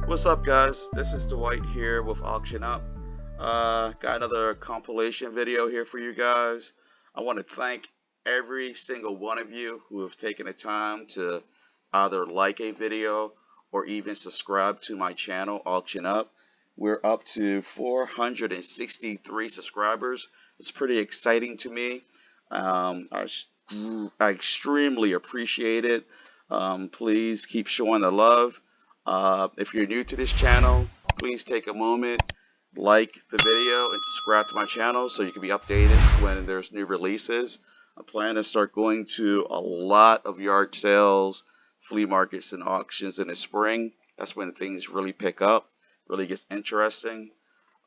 What's up, guys? This is Dwight here with auctionup. Got another compilation video here for you guys. I want to thank every single one of you who have taken the time to either like a video or even subscribe to my channel, auctionup. We're up to 463 subscribers. It's pretty exciting to me. I extremely appreciate it. Please keep showing the love. If you're new to this channel, please take a moment, like the video, and subscribe to my channel so you can be updated when there's new releases. I plan to start going to a lot of yard sales, flea markets, and auctions in the spring. That's when things really pick up, really gets interesting.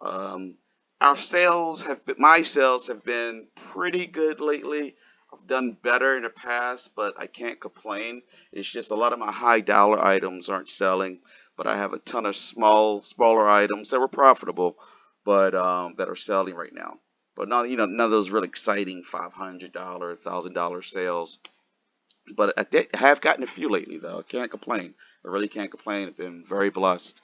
Um, my sales have been pretty good lately. I've done better in the past, but I can't complain. It's just a lot of my high dollar items aren't selling, but I have a ton of smaller items that were profitable, but that are selling right now. But none of those really exciting $500, $1,000 sales. But I have gotten a few lately, though. I can't complain. I really can't complain. I've been very blessed.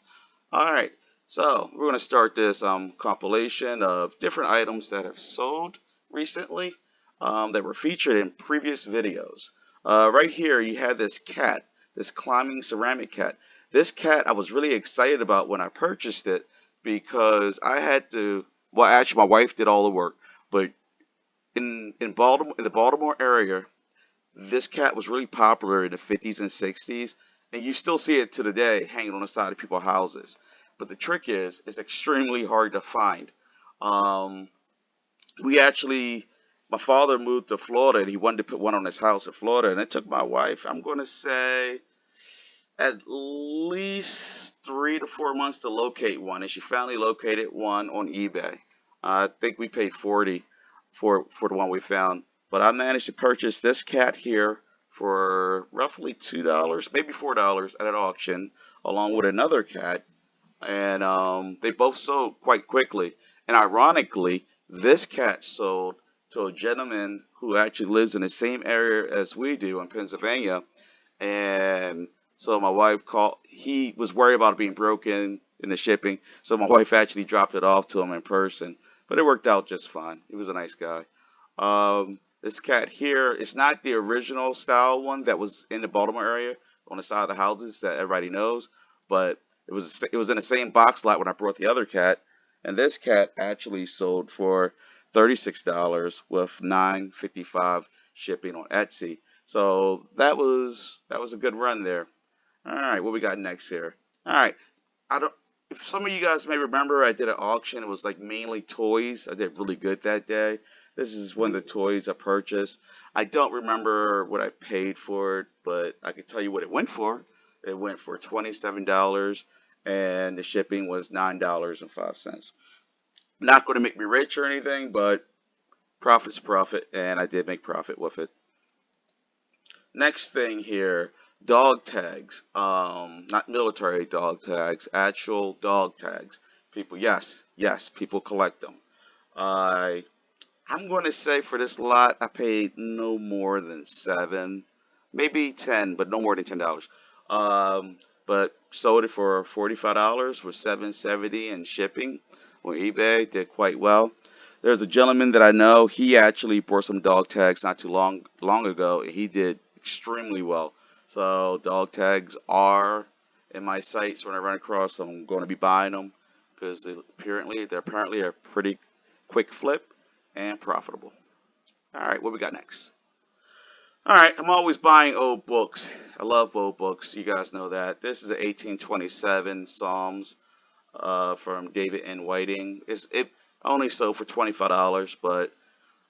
All right, so we're going to start this compilation of different items that have sold recently that were featured in previous videos. Right here, you have this cat, this climbing ceramic cat. This cat I was really excited about when I purchased it because I had to. Well, actually, my wife did all the work, but in the Baltimore area, this cat was really popular in the 50s and 60s, and you still see it to the day hanging on the side of people's houses. But the trick is, it's extremely hard to find. Um, we actually, my father moved to Florida, and he wanted to put one on his house in Florida, and it took my wife, I'm going to say, at least 3 to 4 months to locate one, and she finally located one on eBay. I think we paid 40 for the one we found, but I managed to purchase this cat here for roughly $2, maybe $4 at an auction, along with another cat, and they both sold quite quickly. And ironically, this cat sold to a gentleman who actually lives in the same area as we do in Pennsylvania, and so my wife called. He was worried about it being broken in the shipping, so my wife actually dropped it off to him in person. But it worked out just fine. He was a nice guy. This cat here is not the original style one that was in the Baltimore area on the side of the houses that everybody knows, but it was in the same box lot when I brought the other cat, and this cat actually sold for $36 with $9.55 shipping on Etsy. So that was a good run there. All right, what we got next here? All right, I don't. If some of you guys may remember, I did an auction. It was like mainly toys. I did really good that day. This is one of the toys I purchased. I don't remember what I paid for it, but I can tell you what it went for. It went for $27, and the shipping was $9.05. Not going to make me rich or anything, but profit's profit, and I did make profit with it. Next thing here, dog tags. Not military dog tags, actual dog tags. People, yes, yes, people collect them. I I'm going to say for this lot, I paid no more than 7, maybe 10, but no more than $10. But sold it for $45 with 770 and shipping on eBay. Did quite well. There's a gentleman that I know. He actually bought some dog tags not too long ago, and he did extremely well. So dog tags are in my sights when I run across them. I'm going to be buying them because they're apparently a pretty quick flip and profitable. All right, what we got next? All right, I'm always buying old books. I love old books. You guys know that. This is an 1827 Psalms from David N. Whiting. It only sold for $25, but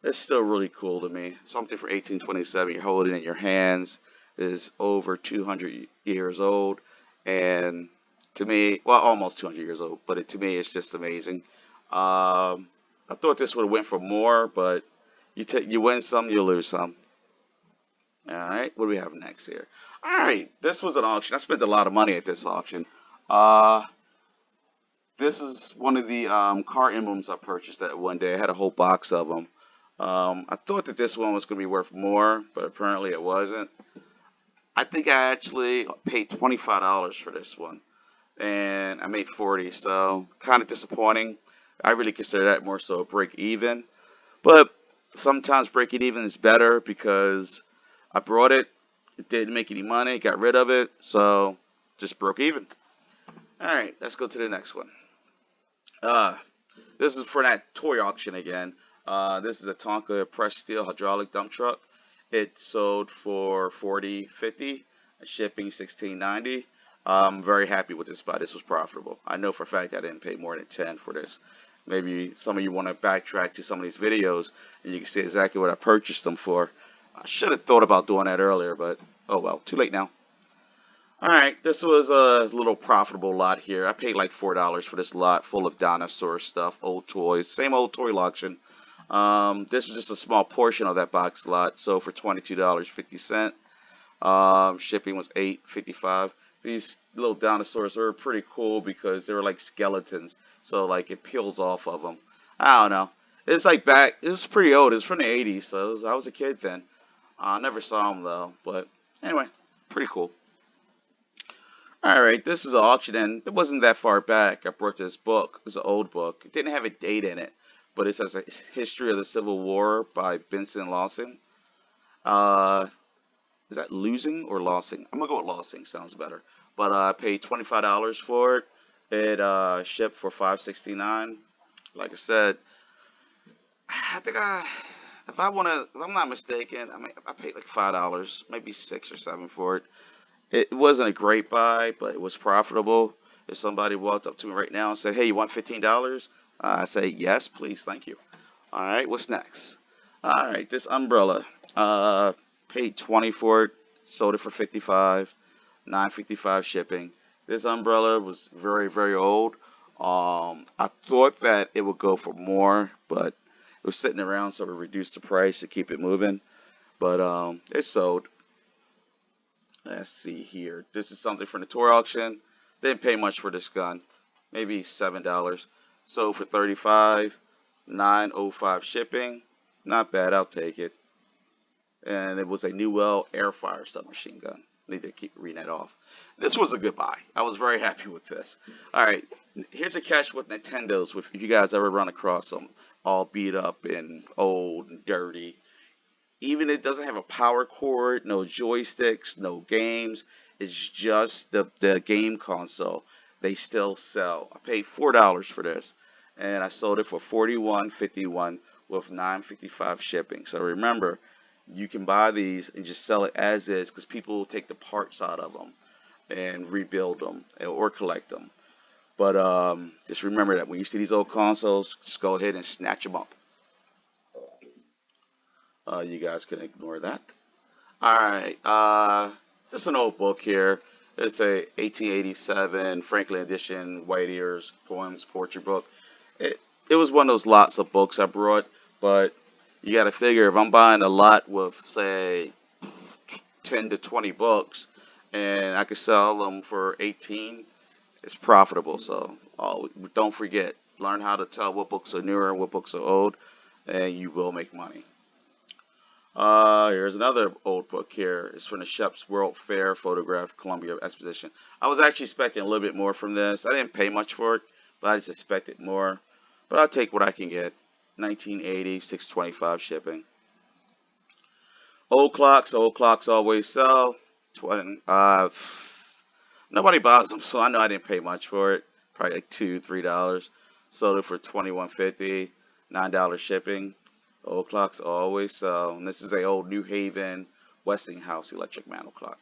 it's still really cool to me. Something for 1827, you're holding it in your hands, is over 200 years old, and to me, well, almost 200 years old, but to me, it's just amazing. I thought this would have went for more, but you win some, you lose some. All right, what do we have next here? All right, this was an auction. I spent a lot of money at this auction. Uh, this is one of the car emblems I purchased that one day. I had a whole box of them. I thought that this one was going to be worth more, but apparently it wasn't. I think I actually paid $25 for this one. and I made 40, so kind of disappointing. I really consider that more so a break even, but sometimes breaking even is better because I brought it, it didn't make any money, got rid of it, so just broke even. All right, let's go to the next one. Uh, this is for that toy auction again. This is a Tonka pressed steel hydraulic dump truck. It sold for 40.50, shipping 16.90. I'm very happy with this buy. This was profitable. I know for a fact I didn't pay more than 10 for this. Maybe some of you want to backtrack to some of these videos and you can see exactly what I purchased them for. I should have thought about doing that earlier, but oh well, too late now. Alright, this was a little profitable lot here. I paid like $4 for this lot full of dinosaur stuff, old toys, same old toy auction. This was just a small portion of that box lot, so for $22.50. Shipping was $8.55. These little dinosaurs were pretty cool because they were like skeletons, so like it peels off of them. I don't know. It's like back. It was pretty old. It was from the '80s, so I was a kid then. I never saw them though, but anyway, pretty cool. All right, this is an auction, and it wasn't that far back. I brought this book. It's an old book. It didn't have a date in it, but it says a history of the Civil War by Benson Lawson. Uh, is that losing or lossing? I'm gonna go with lossing. Sounds better. But I paid $25 for it. It shipped for $5.69. Like I said, I think if I wanna, if I'm not mistaken, I mean, I paid like $5, maybe 6 or 7 for it. It wasn't a great buy, but it was profitable. If somebody walked up to me right now and said, "Hey, you want $15?" I say, "Yes, please, thank you." All right, what's next? All right, this umbrella. Paid 20 for it, sold it for 55, 9.55 shipping. This umbrella was very, very old. I thought that it would go for more, but it was sitting around, so we reduced the price to keep it moving. But it sold. Let's see here. This is something from the tour auction. Didn't pay much for this gun. Maybe $7. Sold for 35, 9.05 shipping. Not bad, I'll take it. And it was a Newell air fire submachine gun. Need to keep reading that off. This was a good buy. I was very happy with this. Alright, here's a catch with Nintendos. If you guys ever run across them all beat up and old and dirty, even it doesn't have a power cord, no joysticks, no games. It's just the game console. They still sell. I paid $4 for this, and I sold it for $41.51 with $9.55 shipping. So remember, you can buy these and just sell it as is because people will take the parts out of them and rebuild them or collect them. But just remember that when you see these old consoles, just go ahead and snatch them up. You guys can ignore that. Alright, this is an old book here. It's a 1887 Franklin edition White Ears Poems Poetry book. It was one of those lots of books I brought, but you gotta figure if I'm buying a lot with, say, 10 to 20 books, and I could sell them for 18, it's profitable. So, don't forget, learn how to tell what books are newer and what books are old, and you will make money. Here's another old book here. It's from the Shep's World Fair Photograph Columbia Exposition. I was actually expecting a little bit more from this. I didn't pay much for it, but I just expected more. But I'll take what I can get. 1980, 625 shipping. Old clocks always sell. 20, nobody buys them, so I know I didn't pay much for it. Probably like $2, $3. Sold it for 21.50, $9 shipping. Old clocks always sell. And this is a old New Haven Westinghouse electric mantle clock.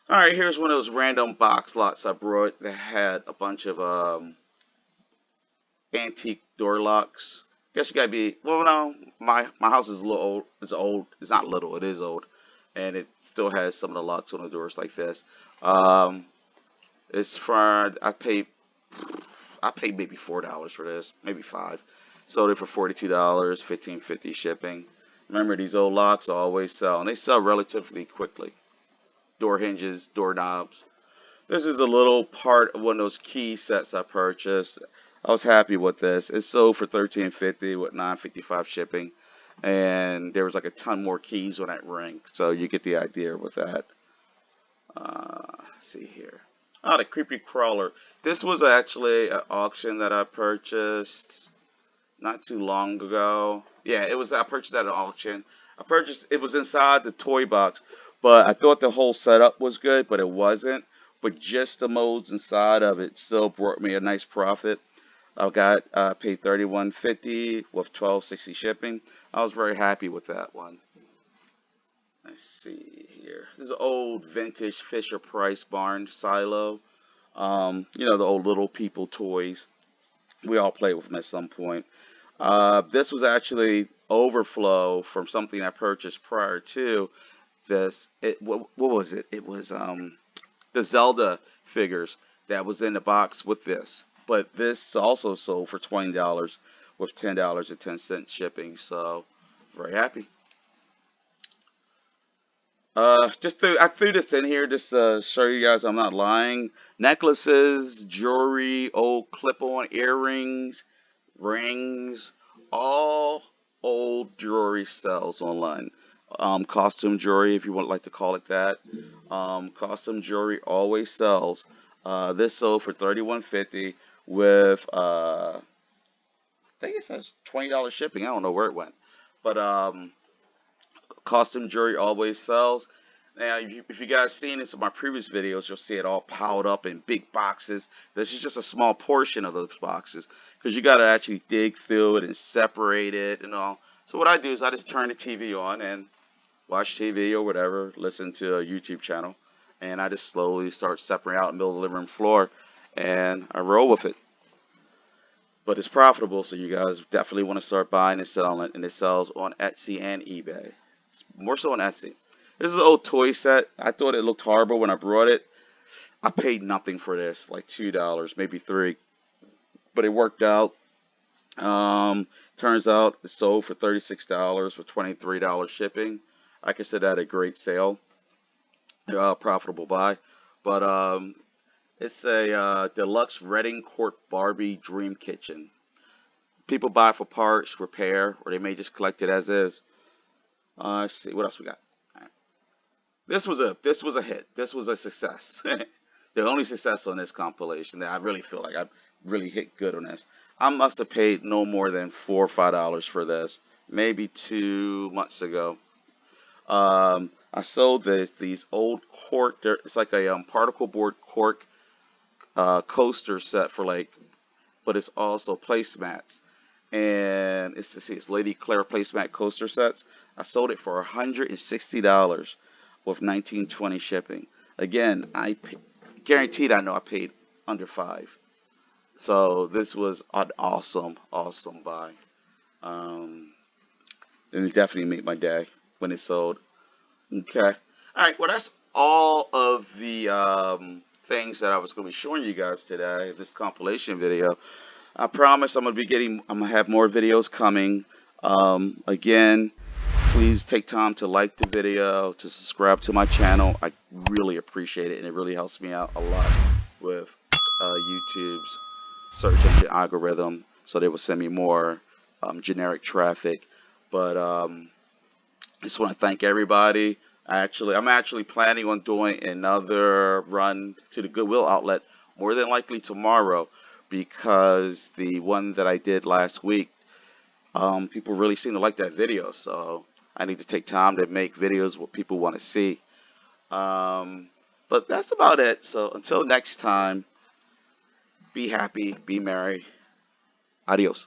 Alright, here's one of those random box lots I brought that had a bunch of antique door locks. Guess you gotta be, well, no, my house is a little old. It's old. It's not little, it is old. And it still has some of the locks on the doors like this. It's for, I paid maybe $4 for this, maybe 5. Sold it for $42, 15.50 shipping. Remember, these old locks always sell, and they sell relatively quickly. Door hinges, doorknobs. This is a little part of one of those key sets I purchased. I was happy with this. It sold for $13.50 with $9.55 shipping, and there was like a ton more keys on that ring, so you get the idea with that. Let's see here. Oh, the creepy crawler. This was actually an auction that I purchased not too long ago. Yeah, it was. I purchased at an auction. I purchased. It was inside the toy box, but I thought the whole setup was good, but it wasn't. But just the molds inside of it still brought me a nice profit. I got paid 31.50 with 12.60 shipping. I was very happy with that one. Let's see here. This is an old vintage Fisher Price barn silo. The old little people toys. We all played with them at some point. This was actually overflow from something I purchased prior to this. What was it? It was the Zelda figures that was in the box with this. But this also sold for $20 with $10.10 shipping. So very happy. I threw this in here just to show you guys I'm not lying. Necklaces, jewelry, old clip-on earrings, rings, all old jewelry sells online. Costume jewelry, if you would like to call it that. Costume jewelry always sells. This sold for 31.50 with I think it says $20 shipping. I don't know where it went, but costume jewelry always sells. Now, if you guys seen this in my previous videos, you'll see it all piled up in big boxes. This is just a small portion of those boxes because you got to actually dig through it and separate it and all. So what I do is I just turn the TV on and watch TV or whatever, listen to a YouTube channel, and I just slowly start separating out in the middle of the living room floor, and I roll with it. But it's profitable, so you guys definitely want to start buying and selling it, and it sells on Etsy and eBay. More so on Etsy. This is an old toy set. I thought it looked horrible when I brought it. I paid nothing for this, like $2, maybe $3, but it worked out. Turns out it sold for $36 with $23 shipping. I consider that a great sale, profitable buy. But it's a deluxe Reading Court Barbie Dream Kitchen. People buy it for parts, repair, or they may just collect it as is. Let's see what else we got. This was a hit. This was a success. The only success on this compilation that I really feel like I really hit good on this. I must have paid no more than $4 or $5 for this, maybe 2 months ago. I sold these old cork. It's like a particle board cork coaster set for like, but it's also placemats. And it's Lady Claire placemat coaster sets. I sold it for $160 with 19.20 shipping. Again, guaranteed I know I paid under 5. So this was an awesome, awesome buy. Um, and it definitely made my day when it sold. Okay. All right. Well, that's all of the things that I was going to be showing you guys today. This compilation video. I promise I'm gonna have more videos coming. Again, please take time to like the video, to subscribe to my channel. I really appreciate it, and it really helps me out a lot with YouTube's search engine algorithm, so they will send me more generic traffic. But I just want to thank everybody. I'm actually planning on doing another run to the Goodwill outlet, more than likely tomorrow, because the one that I did last week, people really seem to like that video. So I need to take time to make videos what people want to see. But that's about it. So until next time, be happy, be merry. Adios.